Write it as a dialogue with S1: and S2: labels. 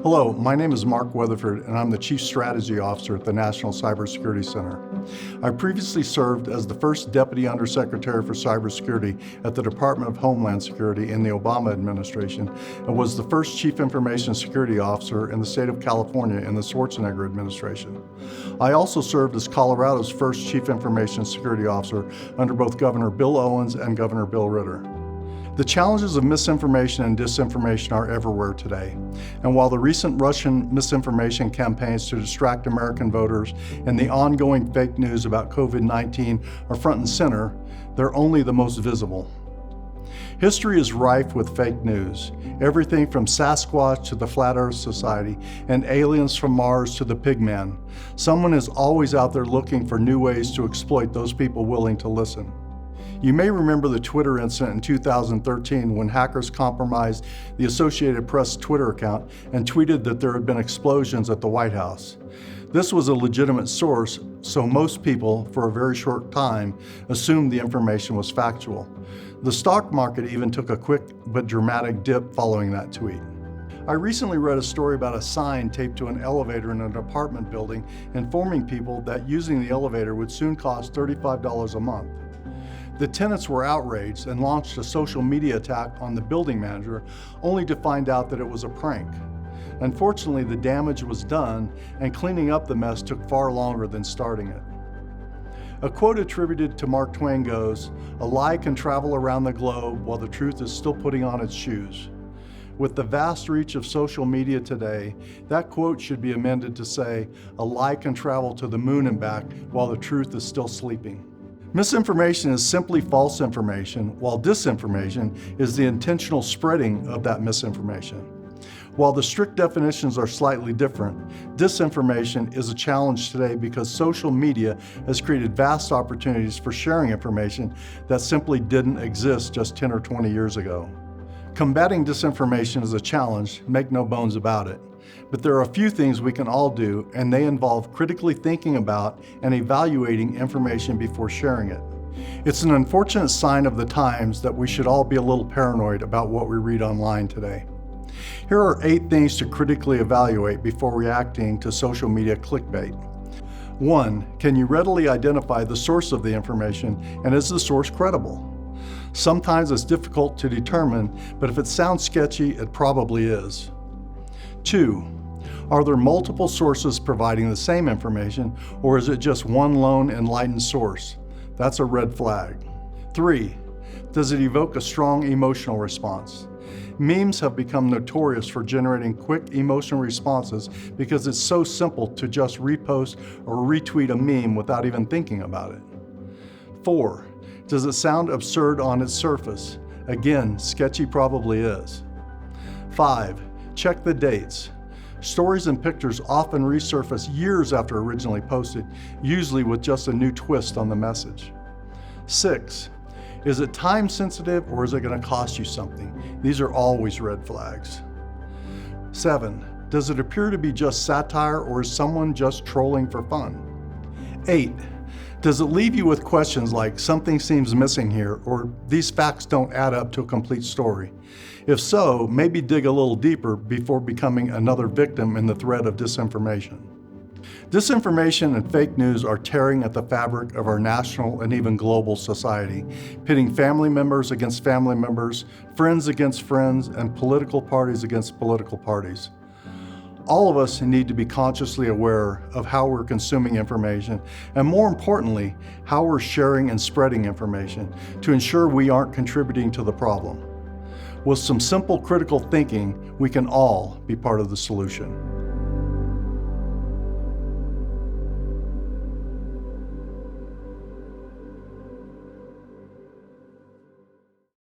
S1: Hello, my name is Mark Weatherford, and I'm the Chief Strategy Officer at the National Cybersecurity Center. I previously served as the first Deputy Undersecretary for Cybersecurity at the Department of Homeland Security in the Obama administration, and was the first Chief Information Security Officer in the state of California in the Schwarzenegger administration. I also served as Colorado's first Chief Information Security Officer under both Governor Bill Owens and Governor Bill Ritter. The challenges of misinformation and disinformation are everywhere today. And while the recent Russian misinformation campaigns to distract American voters and the ongoing fake news about COVID-19 are front and center, they're only the most visible. History is rife with fake news, everything from Sasquatch to the Flat Earth Society and aliens from Mars to the Pigman. Someone is always out there looking for new ways to exploit those people willing to listen. You may remember the Twitter incident in 2013 when hackers compromised the Associated Press Twitter account and tweeted that there had been explosions at the White House. This was a legitimate source, so most people, for a very short time, assumed the information was factual. The stock market even took a quick but dramatic dip following that tweet. I recently read a story about a sign taped to an elevator in an apartment building informing people that using the elevator would soon cost $35 a month. The tenants were outraged and launched a social media attack on the building manager, only to find out that it was a prank. Unfortunately, the damage was done, and cleaning up the mess took far longer than starting it. A quote attributed to Mark Twain goes, "A lie can travel around the globe while the truth is still putting on its shoes." With the vast reach of social media today, that quote should be amended to say, "A lie can travel to the moon and back while the truth is still sleeping." Misinformation is simply false information, while disinformation is the intentional spreading of that misinformation. While the strict definitions are slightly different, disinformation is a challenge today because social media has created vast opportunities for sharing information that simply didn't exist just 10 or 20 years ago. Combating disinformation is a challenge, make no bones about it. But there are a few things we can all do, and they involve critically thinking about and evaluating information before sharing it. It's an unfortunate sign of the times that we should all be a little paranoid about what we read online today. Here are 8 things to critically evaluate before reacting to social media clickbait. 1. Can you readily identify the source of the information, and is the source credible? Sometimes it's difficult to determine, but if it sounds sketchy, it probably is. 2. Are there multiple sources providing the same information, or is it just one lone enlightened source? That's a red flag. 3. Does it evoke a strong emotional response? Memes have become notorious for generating quick emotional responses because it's so simple to just repost or retweet a meme without even thinking about it. 4. Does it sound absurd on its surface? Again, sketchy probably is. 5. Check the dates. Stories and pictures often resurface years after originally posted, usually with just a new twist on the message. 6. Is it time sensitive or is it going to cost you something? These are always red flags. 7. Does it appear to be just satire or is someone just trolling for fun? 8. Does it leave you with questions like, something seems missing here, or these facts don't add up to a complete story? If so, maybe dig a little deeper before becoming another victim in the thread of disinformation. Disinformation and fake news are tearing at the fabric of our national and even global society, pitting family members against family members, friends against friends, and political parties against political parties. All of us need to be consciously aware of how we're consuming information, and more importantly, how we're sharing and spreading information to ensure we aren't contributing to the problem. With some simple critical thinking, we can all be part of the solution.